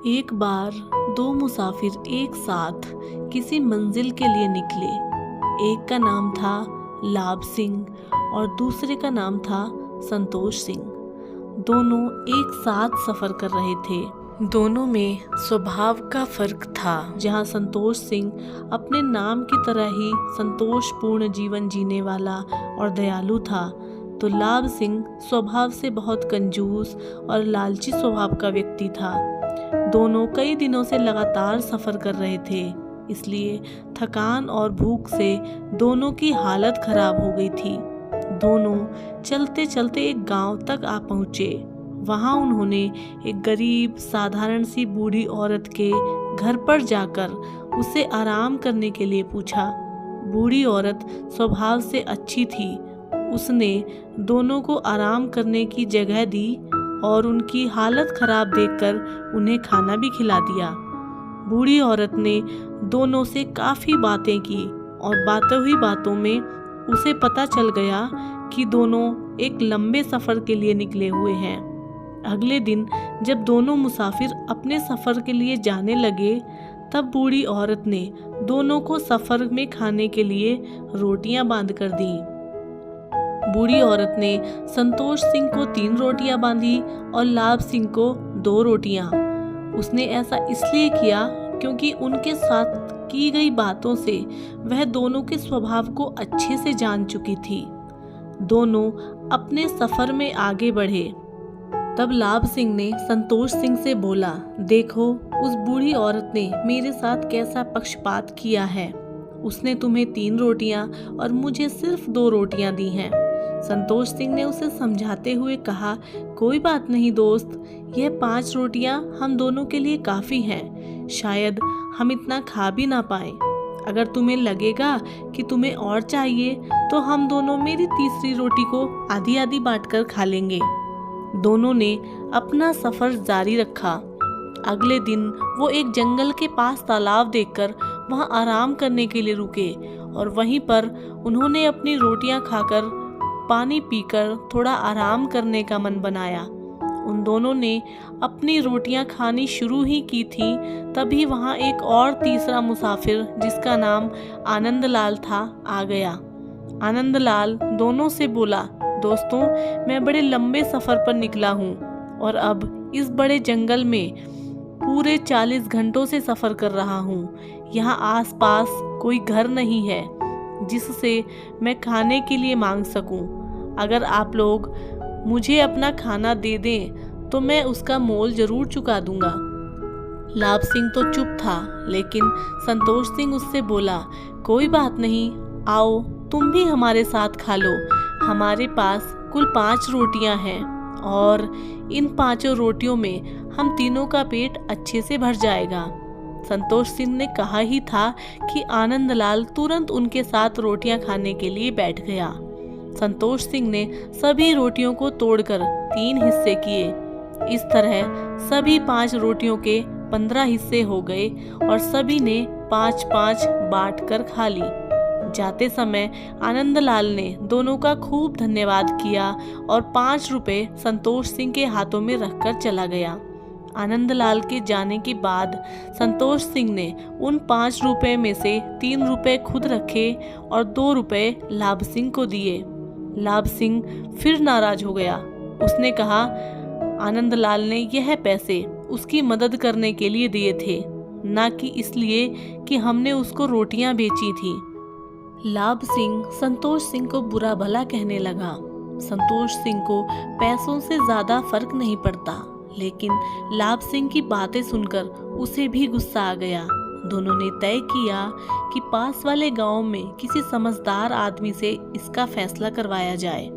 एक बार दो मुसाफिर एक साथ किसी मंजिल के लिए निकले। एक का नाम था लाभ सिंह और दूसरे का नाम था संतोष सिंह। दोनों एक साथ सफर कर रहे थे। दोनों में स्वभाव का फर्क था। जहाँ संतोष सिंह अपने नाम की तरह ही संतोषपूर्ण जीवन जीने वाला और दयालु था, तो लाभ सिंह स्वभाव से बहुत कंजूस और लालची स्वभाव का व्यक्ति था। दोनों कई दिनों से लगातार सफर कर रहे थे, इसलिए थकान और भूख से दोनों की हालत खराब हो गई थी। दोनों चलते चलते एक गांव तक आ पहुंचे। वहां उन्होंने एक गरीब साधारण सी बूढ़ी औरत के घर पर जाकर उसे आराम करने के लिए पूछा। बूढ़ी औरत स्वभाव से अच्छी थी। उसने दोनों को आराम करने की जगह दी और उनकी हालत खराब देखकर उन्हें खाना भी खिला दिया। बूढ़ी औरत ने दोनों से काफ़ी बातें की और बातों ही बातों में उसे पता चल गया कि दोनों एक लंबे सफ़र के लिए निकले हुए हैं। अगले दिन जब दोनों मुसाफिर अपने सफ़र के लिए जाने लगे, तब बूढ़ी औरत ने दोनों को सफ़र में खाने के लिए रोटियां बांध कर दी। बूढ़ी औरत ने संतोष सिंह को 3 रोटियां बांधी और लाभ सिंह को 2 रोटियां। उसने ऐसा इसलिए किया क्योंकि उनके साथ की गई बातों से वह दोनों के स्वभाव को अच्छे से जान चुकी थी। दोनों अपने सफर में आगे बढ़े। तब लाभ सिंह ने संतोष सिंह से बोला, देखो उस बूढ़ी औरत ने मेरे साथ कैसा पक्षपात किया है। उसने तुम्हें 3 रोटियां और मुझे सिर्फ 2 रोटियां दी हैं। संतोष सिंह ने उसे समझाते हुए कहा, कोई बात नहीं दोस्त, यह 5 रोटियां हम दोनों के लिए काफ़ी हैं। शायद हम इतना खा भी ना पाए। अगर तुम्हें लगेगा कि तुम्हें और चाहिए तो हम दोनों मेरी तीसरी रोटी को आधी आधी बांटकर खा लेंगे। दोनों ने अपना सफ़र जारी रखा। अगले दिन वो एक जंगल के पास तालाब देखकर वहाँ आराम करने के लिए रुके और वहीं पर उन्होंने अपनी रोटियां खाकर पानी पीकर थोड़ा आराम करने का मन बनाया। उन दोनों ने अपनी रोटियां खानी शुरू ही की थी, तभी वहाँ एक और तीसरा मुसाफिर जिसका नाम आनंदलाल था आ गया। आनंदलाल दोनों से बोला, दोस्तों मैं बड़े लंबे सफ़र पर निकला हूँ और अब इस बड़े जंगल में पूरे 40 घंटों से सफ़र कर रहा हूँ। यहाँ आसपास कोई घर नहीं है जिससे मैं खाने के लिए मांग सकूं। अगर आप लोग मुझे अपना खाना दे दें तो मैं उसका मोल जरूर चुका दूंगा। लाभ सिंह तो चुप था, लेकिन संतोष सिंह उससे बोला, कोई बात नहीं, आओ तुम भी हमारे साथ खा लो। हमारे पास कुल 5 रोटियां हैं और इन 5 रोटियों में हम तीनों का पेट अच्छे से भर जाएगा। संतोष सिंह ने कहा ही था कि आनंदलाल तुरंत उनके साथ रोटियां खाने के लिए बैठ गया। संतोष सिंह ने सभी रोटियों को तोड़कर 3 हिस्से किए। इस तरह सभी 5 रोटियों के 15 हिस्से हो गए और सभी ने 5-5 बांट कर खा ली। जाते समय आनंदलाल ने दोनों का खूब धन्यवाद किया और 5 रुपए संतोष सिंह के हाथों में रखकर चला गया। आनंदलाल के जाने के बाद संतोष सिंह ने उन 5 रुपए में से 3 रुपए खुद रखे और 2 रुपए लाभ सिंह को दिए। लाभ सिंह फिर नाराज हो गया। उसने कहा, आनंदलाल ने यह पैसे उसकी मदद करने के लिए दिए थे, ना कि इसलिए कि हमने उसको रोटियां बेची थी। लाभ सिंह संतोष सिंह को बुरा भला कहने लगा। संतोष सिंह को पैसों से ज्यादा फर्क नहीं पड़ता, लेकिन लाभ सिंह की बातें सुनकर उसे भी गुस्सा आ गया। दोनों ने तय किया कि पास वाले गांव में किसी समझदार आदमी से इसका फैसला करवाया जाए।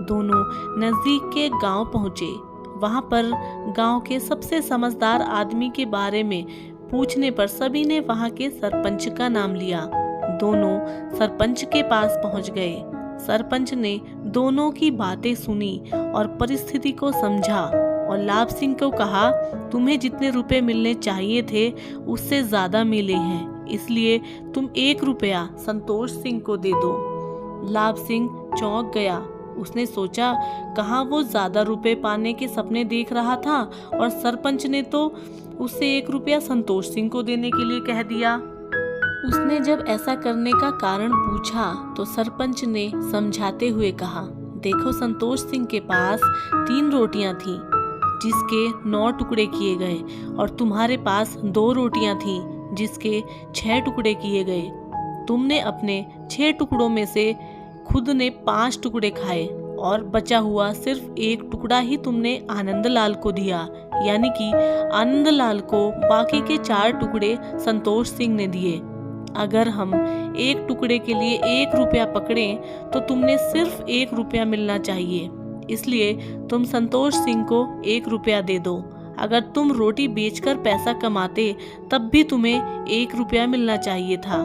दोनों नजदीक के गांव पहुंचे। वहां पर गांव के सबसे समझदार आदमी के बारे में पूछने पर सभी ने वहां के सरपंच का नाम लिया। दोनों सरपंच के पास पहुंच गए। सरपंच ने दोनों की बातें सुनी और परिस्थिति को समझा और लाभ सिंह को कहा, तुम्हें जितने रुपए मिलने चाहिए थे उससे ज्यादा मिले हैं, इसलिए तुम 1 रुपया संतोष सिंह को दे दो। लाभ सिंह चौंक गया। उसने सोचा कहाँ वो ज़्यादा रुपए पाने के सपने देख रहा था और सरपंच ने तो उससे 1 रुपया संतोष सिंह को देने के लिए कह दिया। उसने जब ऐसा करने का कारण पूछा तो सरपंच ने समझाते हुए कहा, देखो संतोष सिंह के पास 3 रोटियां थीं जिसके 9 टुकड़े किए गए और तुम्हारे पास 2 रोटियां थीं जिसके 6 टुकड़े किए गए। तुमने अपने 6 टुकड़ों में से खुद ने 5 टुकड़े खाए और बचा हुआ सिर्फ 1 टुकड़ा ही तुमने आनंदलाल को दिया, यानी कि आनंदलाल को बाकी के 4 टुकड़े संतोष सिंह ने दिए। अगर हम 1 टुकड़े के लिए 1 रुपया पकड़ें तो तुमने सिर्फ 1 रुपया मिलना चाहिए, इसलिए तुम संतोष सिंह को 1 रुपया दे दो। अगर तुम रोटी बेचकर पैसा कमाते तब भी तुम्हें 1 रुपया मिलना चाहिए था,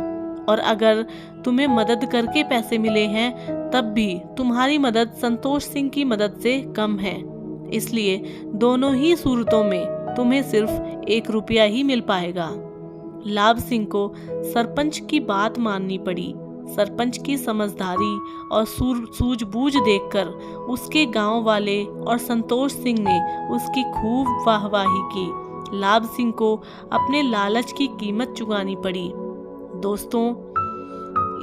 और अगर तुम्हें मदद करके पैसे मिले हैं तब भी तुम्हारी मदद संतोष सिंह की मदद से कम है, इसलिए दोनों ही सूरतों में तुम्हें सिर्फ 1 रुपया ही मिल पाएगा। लाभ सिंह को सरपंच की बात माननी पड़ी। सरपंच की समझदारी और सूझबूझ देखकर उसके गांव वाले और संतोष सिंह ने उसकी खूब वाहवाही की। लाभ सिंह को अपने लालच की कीमत चुकानी पड़ी। दोस्तों,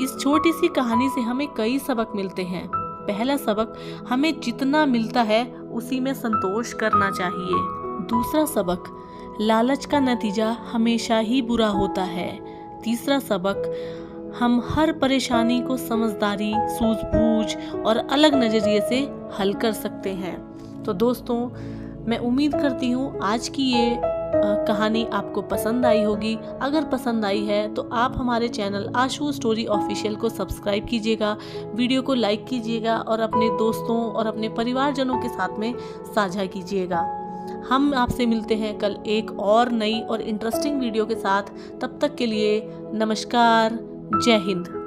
इस छोटी सी कहानी से हमें कई सबक मिलते हैं। पहला सबक, हमें जितना मिलता है उसी में संतोष करना चाहिए। दूसरा सबक, लालच का नतीजा हमेशा ही बुरा होता है। तीसरा सबक, हम हर परेशानी को समझदारी, सूझबूझ और अलग नजरिए से हल कर सकते हैं। तो दोस्तों, मैं उम्मीद करती हूँ आज की ये कहानी आपको पसंद आई होगी। अगर पसंद आई है तो आप हमारे चैनल आशु स्टोरी ऑफिशियल को सब्सक्राइब कीजिएगा, वीडियो को लाइक कीजिएगा और अपने दोस्तों और अपने परिवारजनों के साथ में साझा कीजिएगा। हम आपसे मिलते हैं कल एक और नई और इंटरेस्टिंग वीडियो के साथ। तब तक के लिए नमस्कार, जय हिंद।